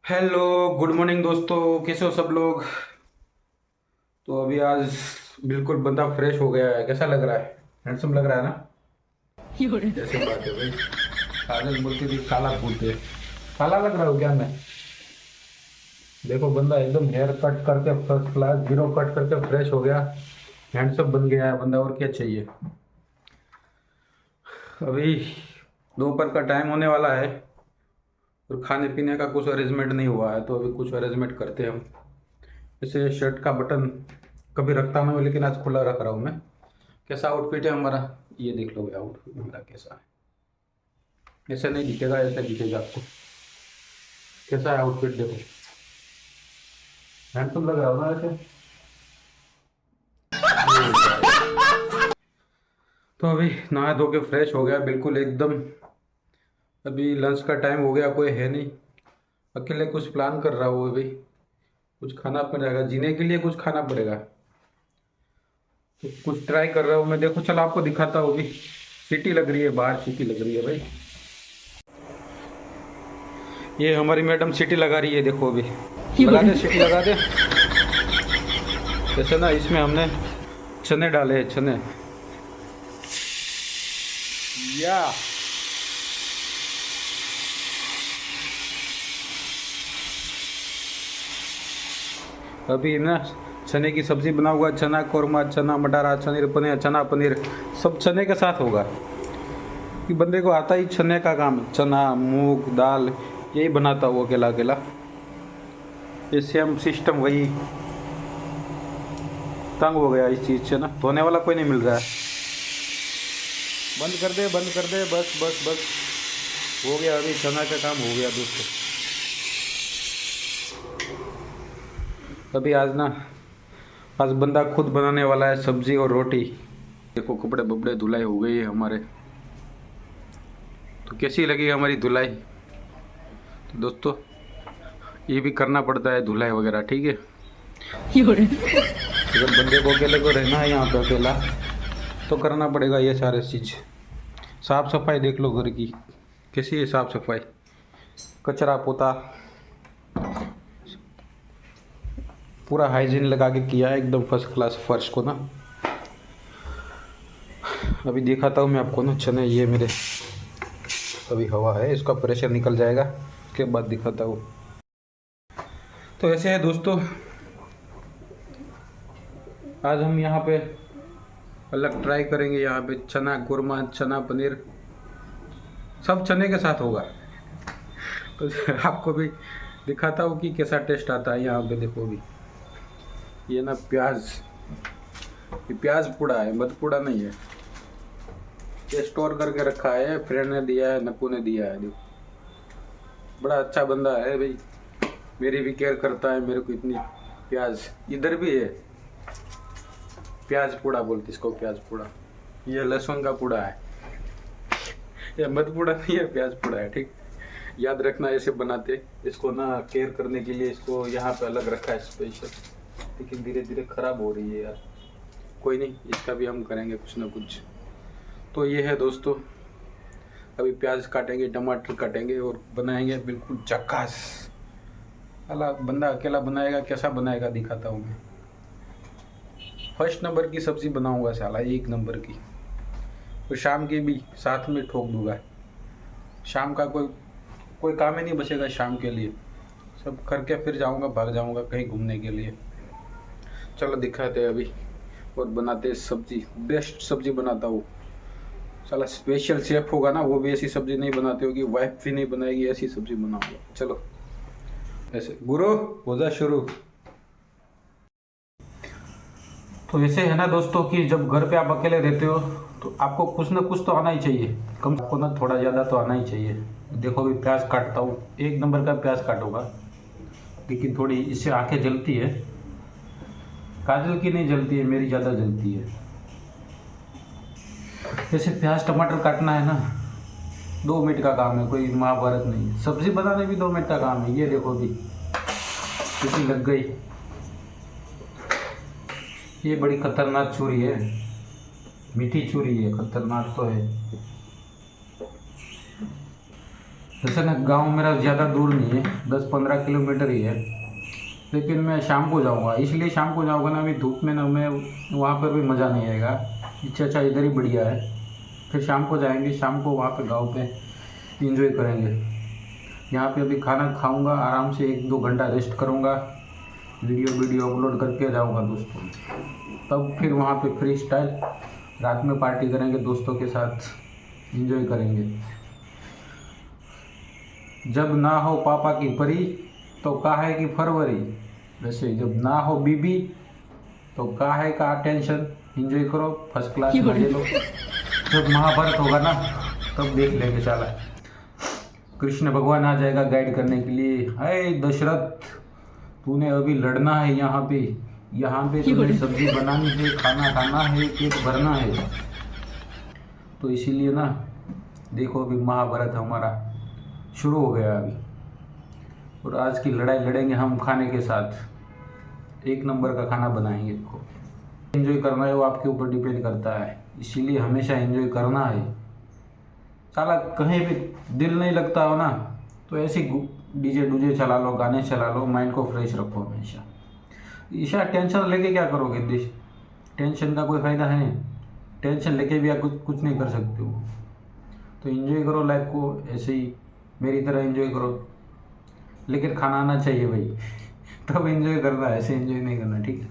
Hello, good morning दोस्तों। कैसे हो सब लोग? तो अभी आज बिल्कुल बंदा फ्रेश हो गया है। कैसा लग रहा है? हैंडसम लग रहा है ना? कैसे बात है भाई। काजल बोलती थी काला बोलते। काला लग रहा हूँ क्या मैं? देखो, बंदा एकदम हेयर कट करके फर्स्ट क्लास जीरो कट करके फ्रेश हो गया। हैंडसम बन गया है बंदा, और क्या चाहिए। अभी दोपहर का टाइम होने वाला है और खाने पीने का कुछ अरेंजमेंट नहीं हुआ है, तो अभी कुछ अरेंजमेंट करते हैं हम। इसे शर्ट का बटन कभी रखता नहीं हूँ, लेकिन आज खुला रख रहा हूँ मैं। कैसा आउटफिट है हमारा, ये देख लो भाई। आउटफिट हमारा कैसा है? ऐसा नहीं दिखेगा, ऐसा दिखेगा आपको। कैसा है आउटफिट? देखो, हैंडसम लग रहा हो ना ऐसे। तो अभी नहा धो के फ्रेश हो गया बिल्कुल एकदम। अभी लंच का टाइम हो गया, कोई है नहीं। अकेले कुछ प्लान कर रहा हूँ अभी। कुछ खाना पड़ेगा, जीने के लिए कुछ खाना पड़ेगा, तो कुछ ट्राई कर रहा हूँ मैं। देखो, चलो आपको दिखाता हूँ। अभी सिटी लग रही है, बाहर सिटी लग रही है भाई। ये हमारी मैडम सिटी लगा रही है, देखो अभी। लगा दे, सिटी लगा दे। जैसे ना, इसमें हमने चने डाले हैं, चने। या अभी ना चने की सब्जी बना हुआ, चना कोरमा, चना मटारा, चनीर पनीर, चना पनीर, सब चने के साथ होगा। कि बंदे को आता ही चने का काम, चना मूंग दाल यही बनाता वो अकेला अकेला। ये सेम सिस्टम वही। तंग हो गया इस चीज़ से ना, धोने वाला कोई नहीं मिल रहा है। बंद कर दे, बंद कर दे, बस बस बस। हो गया, अभी चना का काम हो गया दोस्तों। अभी आज ना, आज बंदा खुद बनाने वाला है सब्जी और रोटी। देखो, कपड़े बपड़े धुलाई हो गई है हमारे। तो कैसी लगी हमारी धुलाई? तो दोस्तों, ये भी करना पड़ता है धुलाई वगैरह, ठीक है। अगर बंदे को अकेले को रहना है यहाँ पे अकेला, तो करना पड़ेगा ये सारे चीज़। साफ सफाई देख लो घर की, कैसी है साफ सफाई। कचरा पोता पूरा हाइजीन लगा के किया है एकदम फर्स्ट क्लास फर्श को ना। अभी दिखाता हूँ मैं आपको ना चने, ये मेरे अभी हवा है, इसका प्रेशर निकल जाएगा, उसके बाद दिखाता हूँ। तो ऐसे है दोस्तों, आज हम यहाँ पे अलग ट्राई करेंगे। यहाँ पे चना कोरमा, चना पनीर, सब चने के साथ होगा। तो आपको भी दिखाता हूँ कि कैसा टेस्ट आता है। यहाँ पे देखो, अभी ये ना प्याज, ये प्याज पूड़ा है, मत पूड़ा नहीं है। ये स्टोर करके रखा है, फ्रेंड ने दिया है, नकू ने दिया है। देखो, बड़ा अच्छा बंदा है भाई, मेरी भी केयर करता है। मेरे को इतनी प्याज इधर भी है। प्याज पूड़ा बोलते इसको, प्याज पूड़ा। ये लहसुन का पूड़ा है, ये मत पूड़ा नहीं है, प्याज पूड़ा है, ठीक। याद रखना, ऐसे बनाते इसको ना, केयर करने के लिए इसको यहाँ पे अलग रखा है स्पेशल। लेकिन धीरे धीरे खराब हो रही है यार, कोई नहीं, इसका भी हम करेंगे कुछ ना कुछ। तो ये है दोस्तों, अभी प्याज काटेंगे, टमाटर काटेंगे और बनाएंगे बिल्कुल झक्कास। अला बंदा अकेला बनाएगा, कैसा बनाएगा दिखाता हूँ मैं। फर्स्ट नंबर की सब्जी बनाऊंगा साला, एक नंबर की। तो शाम की भी साथ में ठोक दूंगा। शाम का कोई कोई काम ही नहीं बचेगा शाम के लिए, सब करके फिर जाऊंगा, भाग जाऊंगा कहीं घूमने के लिए। चलो दिखाते हैं अभी, और बनाते हैं सब्जी। बेस्ट सब्जी बनाता हूँ साला, स्पेशल शेफ होगा ना, वो भी ऐसी सब्जी नहीं बनाते होगी, वाइफ भी नहीं बनाएगी, ऐसी सब्जी बनाऊंगा। चलो ऐसे गुरु हो जा शुरू। तो ऐसे है ना दोस्तों, कि जब घर पे आप अकेले रहते हो, तो आपको कुछ ना कुछ तो आना ही चाहिए। कम आपको ना थोड़ा ज़्यादा तो आना ही चाहिए। देखो, अभी प्याज काटता हूँ, एक नंबर का प्याज काटूंगा। लेकिन थोड़ी इससे आंखें जलती है, काजल की नहीं जलती है, मेरी ज़्यादा जलती है। जैसे प्याज टमाटर काटना है ना, 2 मिनट का काम है, कोई महाभारत नहीं। सब्जी बनाने भी 2 मिनट का काम है। ये देखो अभी कितनी लग गई। ये बड़ी खतरनाक छुरी है, मीठी छुरी है, खतरनाक तो है। जैसे ना गांव मेरा ज़्यादा दूर नहीं है, 10-15 किलोमीटर ही है, लेकिन मैं शाम को जाऊंगा। इसलिए शाम को जाऊंगा ना, अभी धूप में ना मैं वहाँ पर भी मज़ा नहीं आएगा। इससे अच्छा इधर ही बढ़िया है। फिर शाम को जाएंगे, शाम को वहाँ पे गांव पे एंजॉय करेंगे। यहाँ पे अभी खाना खाऊंगा, आराम से 1-2 घंटा रेस्ट करूँगा, वीडियो अपलोड करके जाऊँगा दोस्तों। तब फिर वहाँ पे फ्री स्टाइल रात में पार्टी करेंगे दोस्तों के साथ, एंजॉय करेंगे। जब ना हो पापा की परी तो काहे की फरवरी, वैसे जब ना हो बीबी तो काहे का टेंशन, एंजॉय करो, फर्स्ट क्लास मजे लो। जब महाभारत होगा ना तब देख लेंगे। चला कृष्ण भगवान आ जाएगा गाइड करने के लिए। अरे दशरथ, तूने अभी लड़ना है यहाँ पे तुम्हें सब्जी बनानी है, खाना खाना है, पेट भरना है। तो इसीलिए ना देखो अभी महाभारत हमारा शुरू हो गया अभी, और आज की लड़ाई लड़ेंगे हम खाने के साथ। 1 नंबर का खाना बनाएंगे। देखो एंजॉय करना है वो आपके ऊपर डिपेंड करता है, इसीलिए हमेशा एंजॉय करना है। साला कहीं भी दिल नहीं लगता हो ना तो ऐसे डीजे चला लो, गाने चला लो, माइंड को फ्रेश रखो हमेशा। ईशा टेंशन लेके क्या करोगे देश, टेंशन का कोई फ़ायदा है? टेंशन लेके भी आप कुछ नहीं कर सकते हो। तो एंजॉय करो लाइफ को, ऐसे ही मेरी तरह एंजॉय करो, लेकिन खाना आना चाहिए भाई, तब एंजॉय करना है, ऐसे एंजॉय नहीं करना, ठीक है?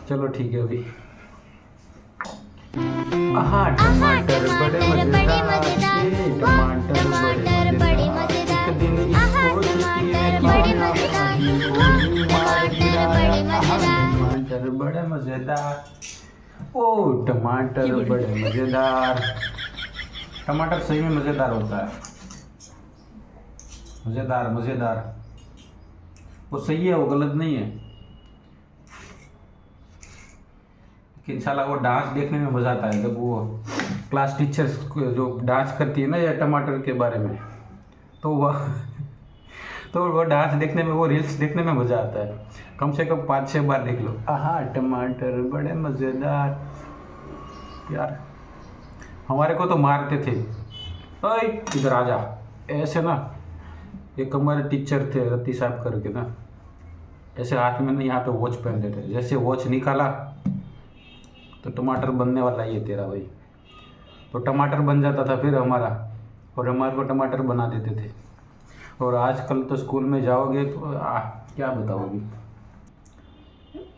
चलो ठीक है अभी। टमाटर बड़े मजेदार, टमाटर बड़े मजेदार, एक दिन इसको चुटकी में टमाटर बड़े मजेदार, ओ टमाटर बड़े मजेदार। टमाटर सही में मजेदार होता है, मजेदार वो सही है, वो गलत नहीं है। कि इंशाल्लाह वो डांस देखने में मज़ा आता है, जब वो क्लास टीचर्स जो डांस करती है ना या टमाटर के बारे में, तो वो डांस देखने में, वो रील्स देखने में मज़ा आता है। कम से कम 5-6 बार देख लो। आहा टमाटर बड़े मज़ेदार। यार हमारे को तो मारते थे, ओए इधर आ जा, ऐसे ना। एक हमारे टीचर थे रत्ती साहब करके ना, ऐसे हाथ में ना यहाँ पे वॉच पहन लेते, जैसे वॉच निकाला तो टमाटर बनने वाला ही है तेरा भाई, तो टमाटर बन जाता था फिर हमारा, और हमारे को टमाटर बना देते थे। और आजकल तो स्कूल में जाओगे तो क्या बताओगे,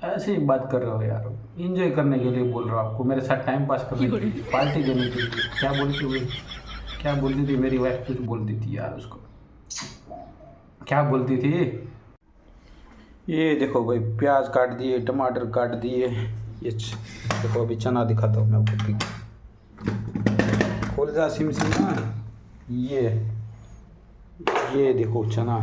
ऐसे ही बात कर रहे हो यार। एंजॉय करने के लिए बोल रहा हूँ आपको, मेरे साथ टाइम पास करने के लिए, पार्टी देने के लिए। क्या बोलती थी मेरी वाइफ, कुछ बोलती थी यार उसको, क्या बोलती थी? ये देखो भाई, प्याज काट दिए, टमाटर काट दिए, ये देखो अभी चना दिखाता हूँ मैं आपको, खोल जा सिम ना। ये देखो चना,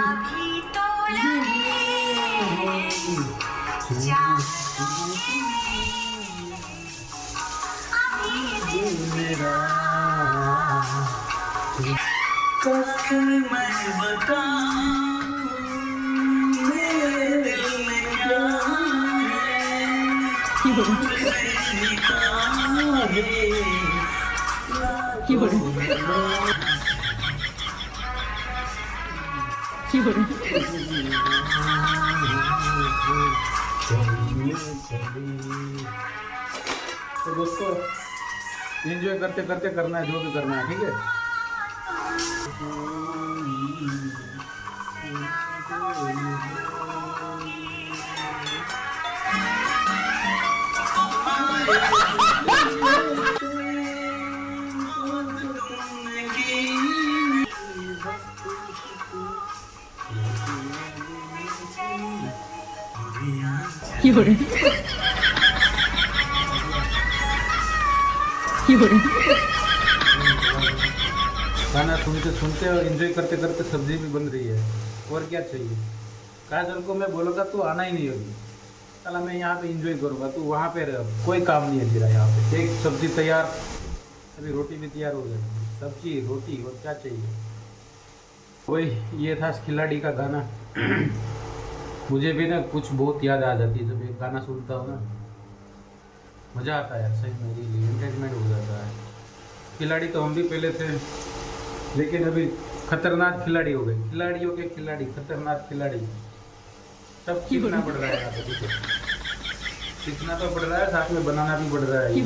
अभी तो लगे मेरा कसम मैं बताऊं मेरे दिल में क्या तो दोस्तों एंजॉय करते करते करना है, जो भी करना है, ठीक है? गाना सुनते सुनते और एंजॉय करते करते सब्जी भी बन रही है, और क्या चाहिए। काजल को मैं बोलूँगा तू आना ही नहीं अभी, चला मैं यहाँ पे एंजॉय करूँगा, तू वहाँ पे रह, कोई काम नहीं है तेरा यहाँ पे। एक सब्जी तैयार, अभी रोटी भी तैयार हो गई, सब्जी रोटी और क्या चाहिए। वही ये था खिलाड़ी का गाना। मुझे भी ना कुछ बहुत याद आ जाती है जब ये गाना सुनता हूँ ना, मज़ा आता है यार, सही मेरे लिए एंटरटेनमेंट हो जाता है। खिलाड़ी तो हम भी पहले थे, लेकिन अभी खतरनाक खिलाड़ी हो गए, खिलाड़ियों के खिलाड़ी, खतरनाक खिलाड़ी। सब सीखना पड़ रहा है यहाँ पे, सीखना तो पड़ रहा है, साथ में बनाना भी पड़ रहा है। ये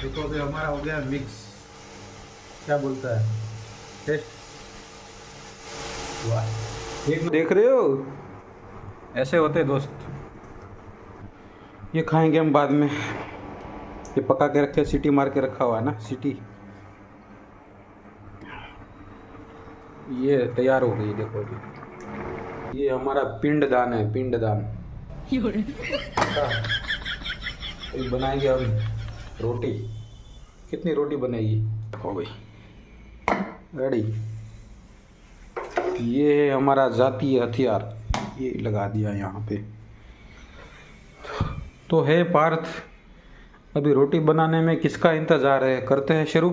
देखो अभी हमारा हो गया मिक्स, क्या बोलता है, टेस्ट। वाह, एक देख रहे हो, ऐसे होते दोस्त। ये खाएंगे हम बाद में, ये पका के रखे, सीटी मार के रखा हुआ है ना, सीटी। ये तैयार हो गई, देखो अभी। ये हमारा पिंडदान है, पिंडदान। बनाएंगे हम रोटी। कितनी रोटी बनेगी हो गई रेडी। ये है हमारा जातीय हथियार, ये लगा दिया यहाँ पे। तो है पार्थ, अभी रोटी बनाने में किसका इंतज़ार है, करते हैं शुरू।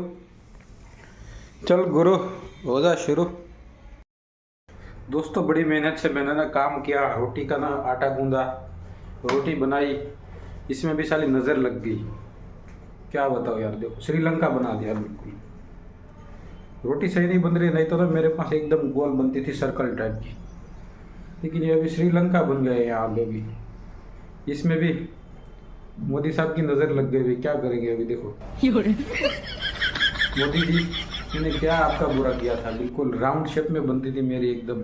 चल गुरु हो जा शुरू। दोस्तों बड़ी मेहनत से मैंने ना काम किया, रोटी का ना आटा गूंदा, रोटी बनाई, इसमें भी साली नज़र लग गई। क्या बताओ यार, देखो श्रीलंका बना दिया बिल्कुल। रोटी सही नहीं बन रही, नहीं तो ना मेरे पास एकदम गोल बनती थी, सर्कल टाइप की, लेकिन ये अभी श्रीलंका बन गए यहाँ पे भी। इसमें भी मोदी साहब की नज़र लग गई, क्या करेंगे अभी देखो। मोदी जी मैंने क्या आपका बुरा किया था, बिल्कुल राउंड शेप में बनती थी मेरी, एकदम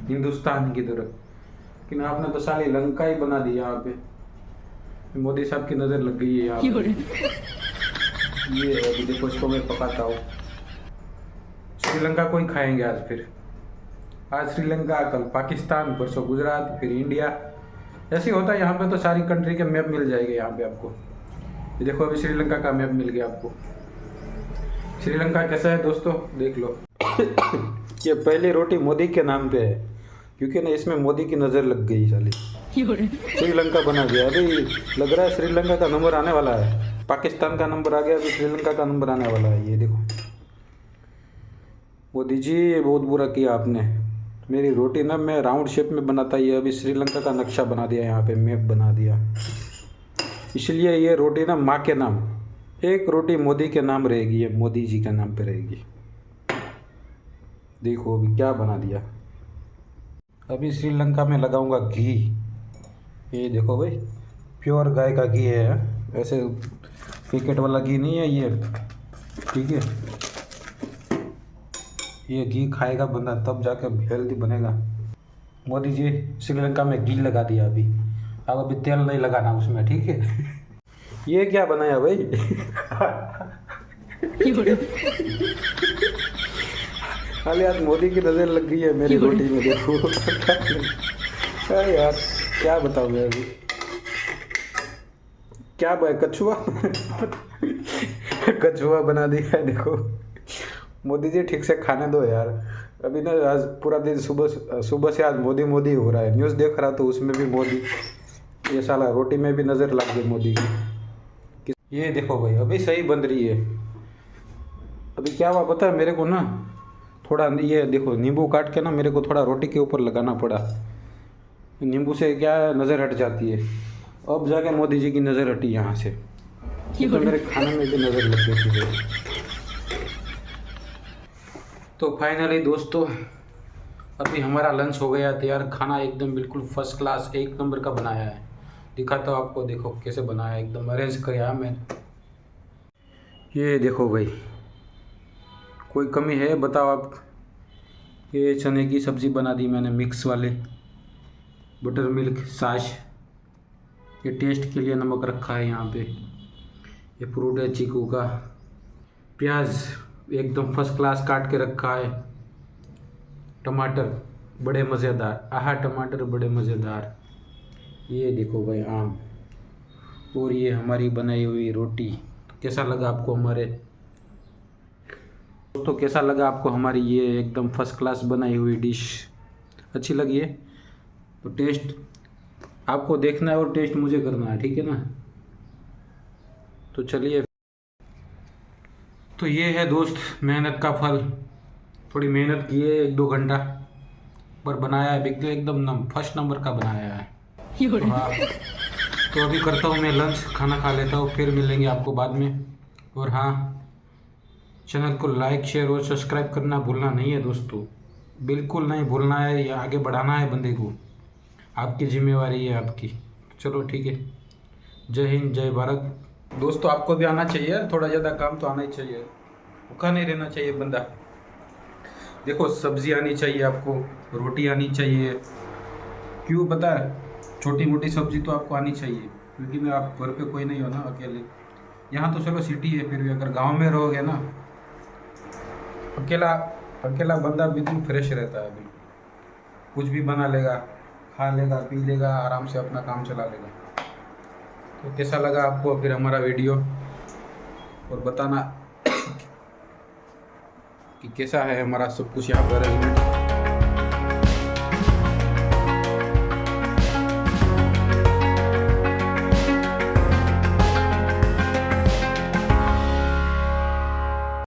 हिंदुस्तान की तरह, लेकिन आपने तो साली लंका ही बना दी यहाँ पे। मोदी साहब की नज़र लग गई है यहाँ पे। ये अभी देखो, इसको मैं पकाता हूँ। श्रीलंका को ही खाएंगे आज फिर, आज श्रीलंका, कल पाकिस्तान, परसों गुजरात, फिर इंडिया। ऐसे होता है यहाँ पे, तो सारी कंट्री के मैप मिल जाएंगे यहाँ पे आपको। ये देखो अभी श्रीलंका का मैप मिल गया आपको। श्रीलंका कैसा है दोस्तों, देख लो। ये पहली रोटी मोदी के नाम पे है, क्योंकि ना इसमें मोदी की नज़र लग गई साली। श्रीलंका बना दिया, अभी लग रहा है श्रीलंका का नंबर आने वाला है। पाकिस्तान का नंबर आ गया, अभी श्रीलंका का नंबर आने वाला है। ये देखो मोदी जी, ये बहुत बुरा किया आपने। मेरी रोटी ना मैं राउंड शेप में बनाता, ये अभी श्रीलंका का नक्शा बना दिया, यहाँ पे मैप बना दिया। इसलिए ये रोटी ना माँ के नाम, एक रोटी मोदी के नाम रहेगी, ये मोदी जी के नाम पे रहेगी। देखो अभी क्या बना दिया। अभी श्रीलंका में लगाऊंगा घी, ये देखो भाई, प्योर गाय का घी है, ऐसे पैकेट वाला घी नहीं है ये, ठीक है। ये घी खाएगा बंदा तब जाके हेल्दी बनेगा। मोदी जी श्रीलंका में घी लगा दिया अभी, अब अभी तेल नहीं लगाना उसमें, ठीक है। ये क्या बनाया भाई। खाली आज मोदी की नज़र लग गई है मेरी रोटी में, देखो। अरे यार क्या बताऊँ मैं अभी, क्या कछुआ। कछुआ बना दिया है, देखो। मोदी जी ठीक से खाने दो यार। अभी ना आज पूरा दिन सुबह से आज मोदी मोदी हो रहा है, न्यूज़ देख रहा तो उसमें भी मोदी, ये साला रोटी में भी नज़र लग गई मोदी की। ये देखो भाई अभी सही बन रही है। अभी क्या हुआ पता है मेरे को ना, थोड़ा ये देखो नींबू काट के ना मेरे को थोड़ा रोटी के ऊपर लगाना पड़ा, नींबू से क्या नज़र हट जाती है। अब जाके मोदी जी की नज़र हटी यहाँ से, तो मेरे खाने में भी नज़र लग गई थी। तो फाइनली दोस्तों अभी हमारा लंच हो गया तैयार, खाना एकदम बिल्कुल फर्स्ट क्लास एक नंबर का बनाया है। दिखाता हूँ आपको, देखो कैसे बनाया, एकदम अरेंज किया मैंने। ये देखो भाई, कोई कमी है बताओ आप। ये चने की सब्ज़ी बना दी मैंने मिक्स वाले, बटर मिल्क छाछ, ये टेस्ट के लिए नमक रखा है यहाँ पे, ये फ्रूट है चीकू का, प्याज एकदम फर्स्ट क्लास काट के रखा है, टमाटर बड़े मज़ेदार, आहा टमाटर बड़े मज़ेदार। ये देखो भाई आम, और ये हमारी बनाई हुई रोटी। कैसा लगा आपको हमारे दोस्तों, कैसा लगा आपको हमारी ये एकदम फर्स्ट क्लास बनाई हुई डिश? अच्छी लगी है? तो टेस्ट आपको देखना है और टेस्ट मुझे करना है, ठीक है ना? तो चलिए, तो ये है दोस्त मेहनत का फल। थोड़ी मेहनत की है 1-2 घंटा, पर बनाया है एकदम फर्स्ट नंबर का बनाया है। तो हाँ, तो अभी करता हूँ मैं लंच, खाना खा लेता हूँ, फिर मिलेंगे आपको बाद में। और हाँ, चैनल को लाइक शेयर और सब्सक्राइब करना भूलना नहीं है दोस्तों, बिल्कुल नहीं भूलना है। या आगे बढ़ाना है बंदे को, आपकी जिम्मेवारी है आपकी। चलो ठीक है, जय हिंद जय भारत। दोस्तों आपको भी आना चाहिए, थोड़ा ज़्यादा काम तो आना ही चाहिए, भूखा नहीं रहना चाहिए बंदा। देखो सब्जी आनी चाहिए आपको, रोटी आनी चाहिए। क्यों पता है? छोटी मोटी सब्जी तो आपको आनी चाहिए, क्योंकि मैं आप घर पे कोई नहीं हो ना, अकेले। यहाँ तो चलो सिटी है, फिर भी अगर गांव में रहोगे ना, अकेला अकेला बंदा बिल्कुल फ्रेश रहता है। अभी कुछ भी बना लेगा, खा लेगा, पी लेगा, आराम से अपना काम चला लेगा। तो कैसा लगा आपको फिर हमारा वीडियो, और बताना कि कैसा है हमारा सब कुछ यहाँ पर अरेंजमेंट।